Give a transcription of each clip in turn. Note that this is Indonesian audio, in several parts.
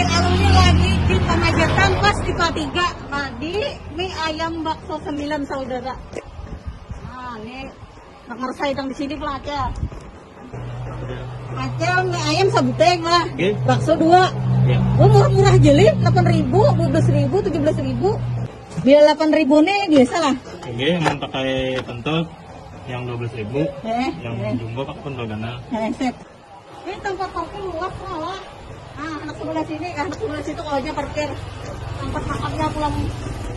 Alumni lagi di Pamajatan pas di K3. Nah, di mie ayam bakso 9 saudara. Nah, ini ngersai dong di sini pula aja. Acel mie ayam sabuteng lah. Okay. Bakso 2. Ya. Oh, murah-murah jeli, 8.000, 12.000, 17.000. Bila 8.000 nih biasa lah. Oke, yang pakai pentol yang 12.000. Yang jumbo pakai pentol ganal. Set. Ini tempat parkir luas lah. Nah, anak sebelah sini, anak sebelah situ kalau aja parkir. Tempat makannya pulang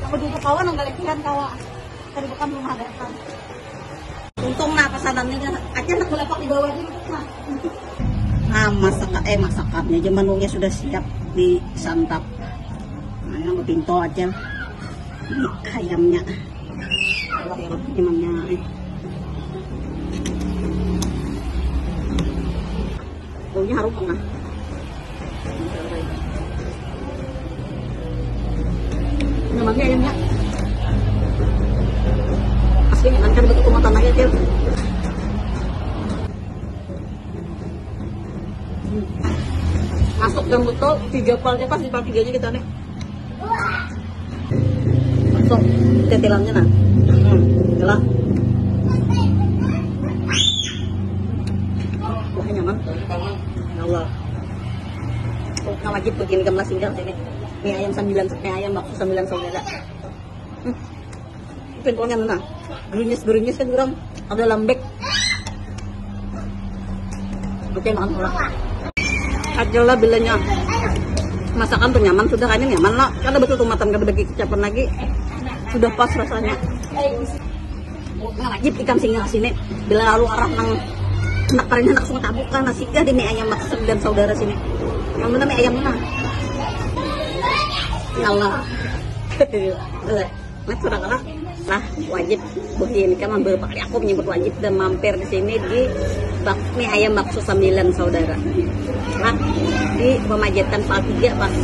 yang duduk kawan nggak lekihan kawan. Tadi bukan rumah datang. Untung nah pesanannya aja nak belapak di bawah dulu. Nah, masakannya aja menunya sudah siap disantap. Nah, yang pinto aja. Ini ayamnya. Emangnya. Baunya harum banget. Namanya ayamnya aslinya kan betul rumah tanahnya Cil. Masuk dan betul 3 palnya pas di pal 3 nya kita nih masuk tetilannya nah itulah wah nyaman ya Allah. Nah, wajib begini kemas tinggal sini. Mie ayam 9, mie ayam bakso 9 saudara. Pintunya mana? Gerunyes kan kurang. Ada lembek. Oke, makan orang. Aja lah bilanya. Masakan tuh nyaman, sudah kayaknya nyaman lah. Karena betul tuh matang gak bagi kecapan lagi. Sudah pas rasanya. Nah, wajib ikan singa sini. Bila lalu arah nang nak paling anak semua tabukan nasi gah di mie ayam bakso dan saudara sini. Yang mana mie ayam mana? Ya Allah. Nah, sudah kalah. Nah, wajib begini kan beberapa kali aku menyebut wajib dan mampir di sini di mie ayam bakso 9 saudara. Nah, di Pamajatan Pal 3 pas